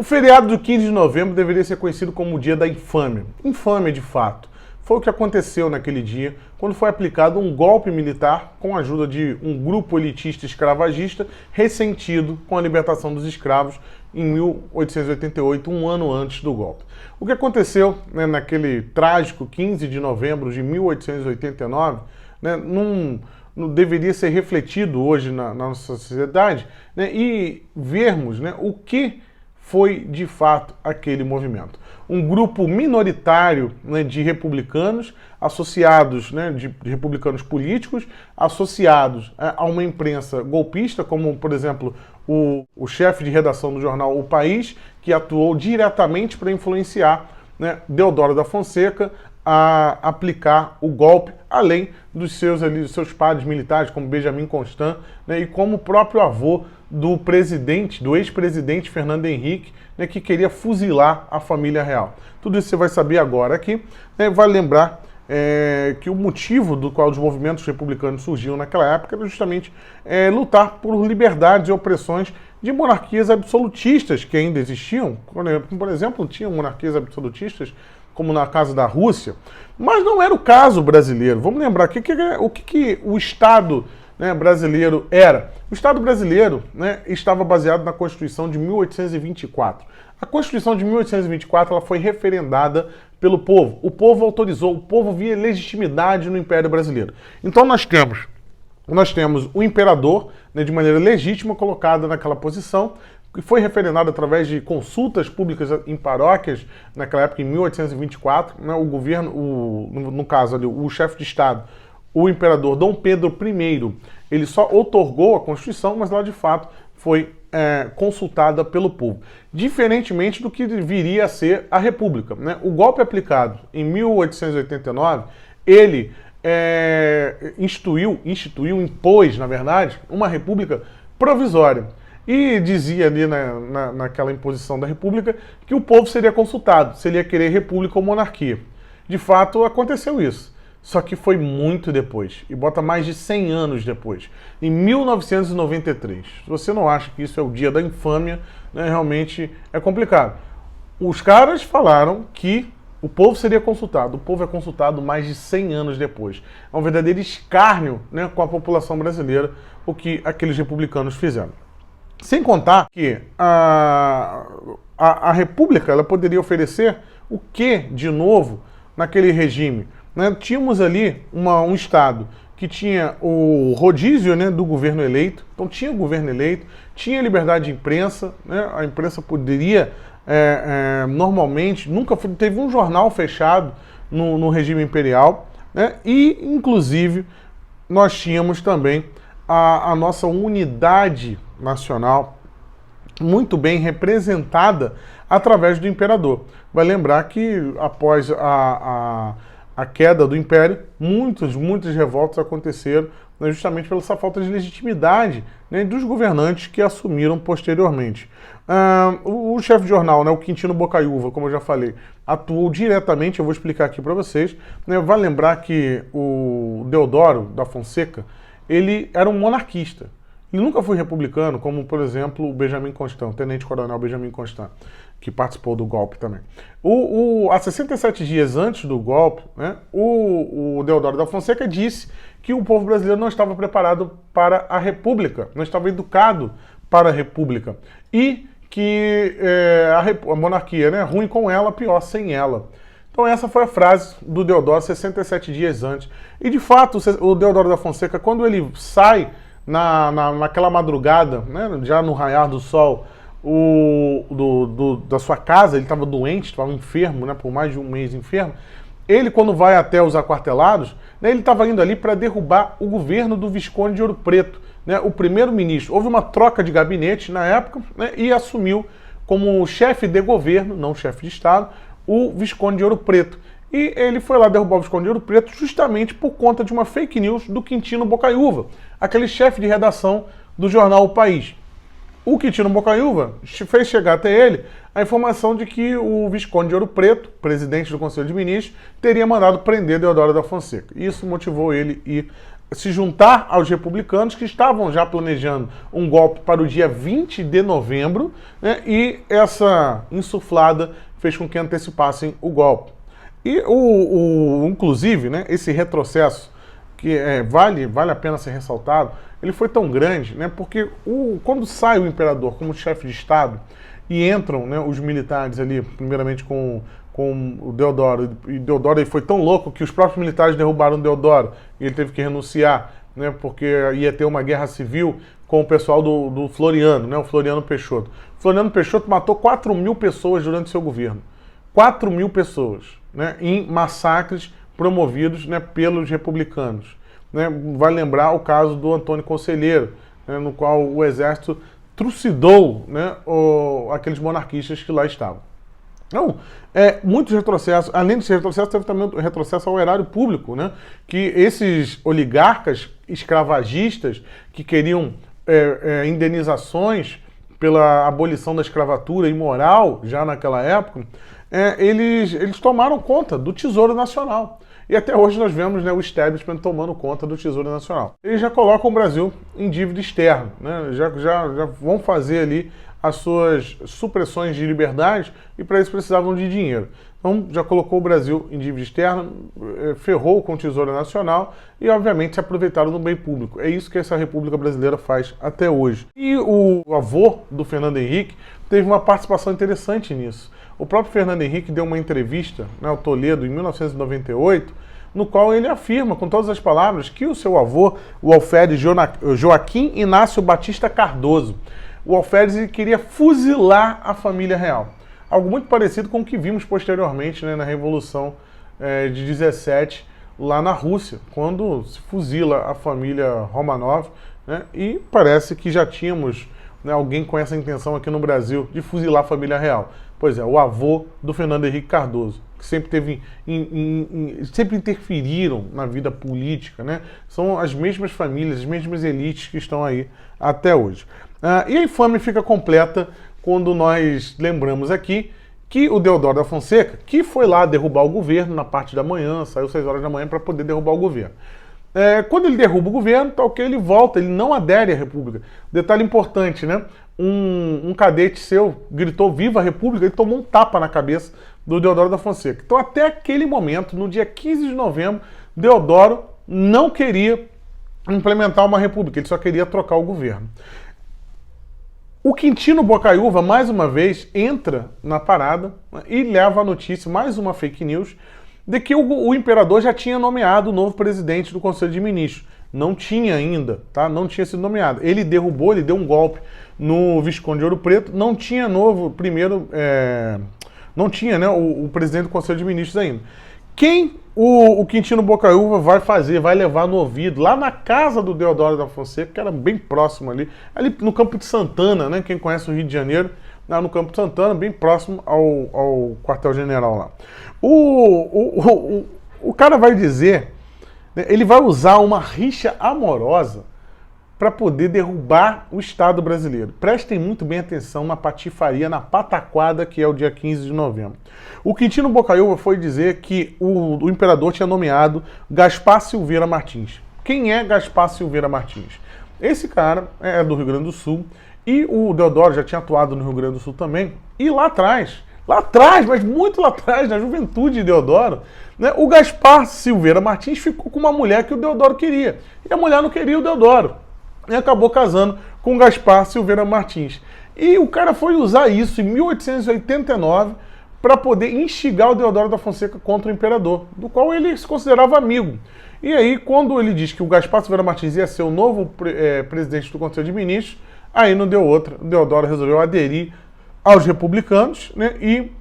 O feriado do 15 de novembro deveria ser conhecido como o dia da infâmia. Infâmia, de fato. Foi o que aconteceu naquele dia, quando foi aplicado um golpe militar com a ajuda de um grupo elitista escravagista ressentido com a libertação dos escravos em 1888, um ano antes do golpe. O que aconteceu, né, naquele trágico 15 de novembro de 1889, né, não deveria ser refletido hoje na nossa sociedade, né, e vermos, né, o que foi de fato aquele movimento. Um grupo minoritário, né, de republicanos associados, né, de republicanos políticos associados a uma imprensa golpista, como por exemplo o chefe de redação do jornal O País, que atuou diretamente para influenciar, né, Deodoro da Fonseca a aplicar o golpe, além dos seus pares militares, como Benjamin Constant, né, e como o próprio avô do ex-presidente Fernando Henrique, né, que queria fuzilar a família real. Tudo isso você vai saber agora aqui, né, vai lembrar que o motivo do qual os movimentos republicanos surgiam naquela época era justamente lutar por liberdades e opressões de monarquias absolutistas que ainda existiam. Por exemplo, tinham monarquias absolutistas como na casa da Rússia, mas não era o caso brasileiro. Vamos lembrar o que o Estado, né, brasileiro era. O Estado brasileiro, né, estava baseado na Constituição de 1824. A Constituição de 1824 ela foi referendada pelo povo. O povo autorizou, o povo via legitimidade no Império Brasileiro. Então nós temos o imperador, né, de maneira legítima colocado naquela posição, que foi referendado através de consultas públicas em paróquias, naquela época, em 1824, né, o governo, no caso ali, o chefe de Estado, o imperador Dom Pedro I, ele só outorgou a Constituição, mas lá de fato foi consultada pelo povo. Diferentemente do que viria a ser a República, né? O golpe aplicado em 1889, ele impôs, na verdade, uma república provisória. E dizia ali naquela imposição da república que o povo seria consultado, se ele ia querer república ou monarquia. De fato, aconteceu isso. Só que foi muito depois, e bota mais de 100 anos depois, em 1993. Se você não acha que isso é o dia da infâmia, né, realmente é complicado. Os caras falaram que o povo seria consultado. O povo é consultado mais de 100 anos depois. É um verdadeiro escárnio, né, com a população brasileira, o que aqueles republicanos fizeram. Sem contar que a República ela poderia oferecer o que de novo naquele regime? Né? Tínhamos ali um Estado que tinha o rodízio, né, do governo eleito, então tinha o governo eleito, tinha liberdade de imprensa, né? A imprensa poderia, normalmente, nunca teve um jornal fechado no regime imperial, né? E, inclusive, nós tínhamos também a nossa unidade nacional muito bem representada através do imperador. Vai lembrar que após a queda do Império, muitas revoltas aconteceram, né, justamente pela essa falta de legitimidade, né, dos governantes que assumiram posteriormente. O chefe de jornal, né, o Quintino Bocaiúva, como eu já falei, atuou diretamente, eu vou explicar aqui para vocês. Né, vai lembrar que o Deodoro da Fonseca, ele era um monarquista. Ele nunca foi republicano, como, por exemplo, o Benjamin Constant, o tenente-coronel Benjamin Constant, que participou do golpe também. Há 67 dias antes do golpe, né, o Deodoro da Fonseca disse que o povo brasileiro não estava preparado para a República, não estava educado para a República. E que a monarquia, né, ruim com ela, pior sem ela. Então essa foi a frase do Deodoro 67 dias antes. E de fato, o Deodoro da Fonseca, quando ele sai naquela madrugada, né, já no raiar do sol, da sua casa, ele estava doente, estava enfermo, né, por mais de um mês enfermo. Ele, quando vai até os aquartelados, né, ele estava indo ali para derrubar o governo do Visconde de Ouro Preto, né, o primeiro-ministro. Houve uma troca de gabinete na época, né, e assumiu como chefe de governo, não chefe de Estado, o Visconde de Ouro Preto. E ele foi lá derrubar o Visconde de Ouro Preto justamente por conta de uma fake news do Quintino Bocaiúva, aquele chefe de redação do jornal O País. O Quintino Bocaiúva fez chegar até ele a informação de que o Visconde de Ouro Preto, presidente do Conselho de Ministros, teria mandado prender Deodoro da Fonseca. Isso motivou ele a ir se juntar aos republicanos que estavam já planejando um golpe para o dia 20 de novembro, né, e essa insuflada fez com que antecipassem o golpe. E, inclusive, né, esse retrocesso, que vale a pena ser ressaltado, ele foi tão grande, né, porque quando sai o imperador como chefe de Estado e entram, né, os militares ali, primeiramente com o Deodoro, e Deodoro ele foi tão louco que os próprios militares derrubaram o Deodoro e ele teve que renunciar, né, porque ia ter uma guerra civil com o pessoal do Floriano, né, o Floriano Peixoto. O Floriano Peixoto matou 4.000 pessoas durante seu governo. 4.000 pessoas, né, em massacres promovidos, né, pelos republicanos. Né? Vai lembrar o caso do Antônio Conselheiro, né, no qual o exército trucidou, né, aqueles monarquistas que lá estavam. Então, muitos retrocessos, além desse retrocesso, teve também o retrocesso ao erário público, né, que esses oligarcas escravagistas que queriam indenizações pela abolição da escravatura imoral, já naquela época, eles tomaram conta do Tesouro Nacional. E até hoje nós vemos, né, o establishment tomando conta do Tesouro Nacional. Eles já colocam o Brasil em dívida externa, né? Já vão fazer ali as suas supressões de liberdade e para isso precisavam de dinheiro. Então já colocou o Brasil em dívida externa, ferrou com o Tesouro Nacional e obviamente se aproveitaram do bem público. É isso que essa República Brasileira faz até hoje. E o avô do Fernando Henrique teve uma participação interessante nisso. O próprio Fernando Henrique deu uma entrevista, né, ao Toledo em 1998, no qual ele afirma com todas as palavras que o seu avô, o alferes Joaquim Inácio Batista Cardoso, o alferes queria fuzilar a família real. Algo muito parecido com o que vimos posteriormente, né, na Revolução de 17, lá na Rússia, quando se fuzila a família Romanov, né, e parece que já tínhamos, né, alguém com essa intenção aqui no Brasil de fuzilar a família real. Pois é, o avô do Fernando Henrique Cardoso, que sempre sempre interferiram na vida política, né? São as mesmas famílias, as mesmas elites que estão aí até hoje. E a infâmia fica completa quando nós lembramos aqui que o Deodoro da Fonseca, que foi lá derrubar o governo na parte da manhã, saiu 6 horas da manhã para poder derrubar o governo. Quando ele derruba o governo, tá ok, ele volta, ele não adere à República. Detalhe importante, né? Um cadete seu gritou "Viva a República", ele tomou um tapa na cabeça do Deodoro da Fonseca. Então, até aquele momento, no dia 15 de novembro, Deodoro não queria implementar uma república, ele só queria trocar o governo. O Quintino Bocaiúva, mais uma vez, entra na parada, né, e leva a notícia, mais uma fake news, de que o imperador já tinha nomeado o novo presidente do Conselho de Ministros. Não tinha ainda, tá? Não tinha sido nomeado. Ele derrubou, ele deu um golpe no Visconde de Ouro Preto, não tinha não tinha, né, o presidente do Conselho de Ministros ainda. Quem o Quintino Bocaiúva vai levar no ouvido, lá na casa do Deodoro da Fonseca, que era bem próximo ali no Campo de Santana, né? Quem conhece o Rio de Janeiro, lá no Campo de Santana, bem próximo ao quartel-general lá. O cara vai dizer, né, ele vai usar uma rixa amorosa para poder derrubar o Estado brasileiro. Prestem muito bem atenção na patifaria, na pataquada que é o dia 15 de novembro. O Quintino Bocaiúva foi dizer que o imperador tinha nomeado Gaspar Silveira Martins. Quem é Gaspar Silveira Martins? Esse cara é do Rio Grande do Sul e o Deodoro já tinha atuado no Rio Grande do Sul também. E lá atrás, mas muito lá atrás, na juventude de Deodoro, né, o Gaspar Silveira Martins ficou com uma mulher que o Deodoro queria. E a mulher não queria o Deodoro. E acabou casando com Gaspar Silveira Martins. E o cara foi usar isso em 1889 para poder instigar o Deodoro da Fonseca contra o imperador, do qual ele se considerava amigo. E aí, quando ele diz que o Gaspar Silveira Martins ia ser o novo presidente do Conselho de Ministros, aí não deu outra. O Deodoro resolveu aderir aos republicanos, né, e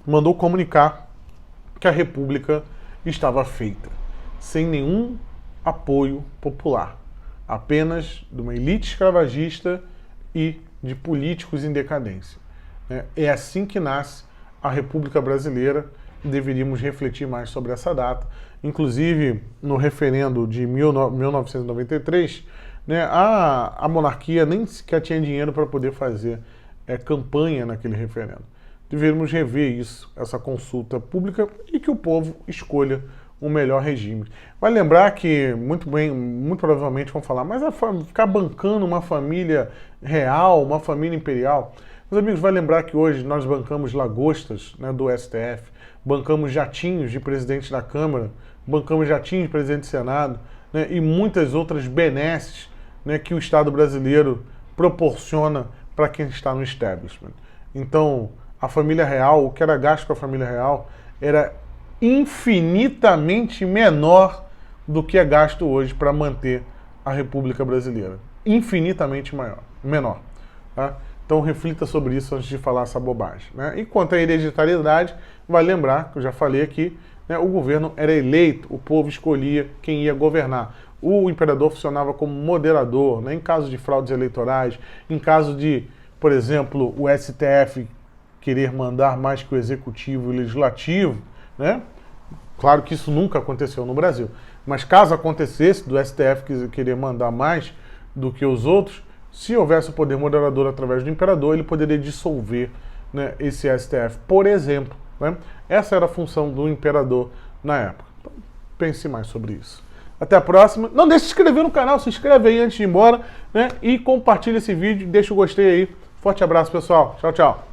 mandou comunicar que a República estava feita, sem nenhum apoio popular, apenas de uma elite escravagista e de políticos em decadência. É assim que nasce a República Brasileira e deveríamos refletir mais sobre essa data. Inclusive, no referendo de 1993, né, a monarquia nem sequer tinha dinheiro para poder fazer campanha naquele referendo. Deveríamos rever isso, essa consulta pública, e que o povo escolha um melhor regime. Vai lembrar que, muito provavelmente vão falar, mas ficar bancando uma família real, uma família imperial. Meus amigos, vai lembrar que hoje nós bancamos lagostas, né, do STF, bancamos jatinhos de presidente da Câmara, bancamos jatinhos de presidente do Senado, né, e muitas outras benesses, né, que o Estado brasileiro proporciona para quem está no establishment. Então, a família real, o que era gasto com a família real, era infinitamente menor do que é gasto hoje para manter a República Brasileira. Infinitamente menor. Tá? Então reflita sobre isso antes de falar essa bobagem. Né? E quanto à hereditariedade, vai lembrar, que eu já falei aqui, né, o governo era eleito, o povo escolhia quem ia governar. O imperador funcionava como moderador, né, em caso de fraudes eleitorais, em caso de, por exemplo, o STF querer mandar mais que o executivo e o legislativo, né? Claro que isso nunca aconteceu no Brasil, mas caso acontecesse do STF querer mandar mais do que os outros, se houvesse o poder moderador através do imperador, ele poderia dissolver, né, esse STF, por exemplo. Né? Essa era a função do imperador na época. Então, pense mais sobre isso. Até a próxima. Não deixe de se inscrever no canal, se inscreve aí antes de ir embora, né? E compartilha esse vídeo, deixa o gostei aí. Forte abraço, pessoal. Tchau, tchau.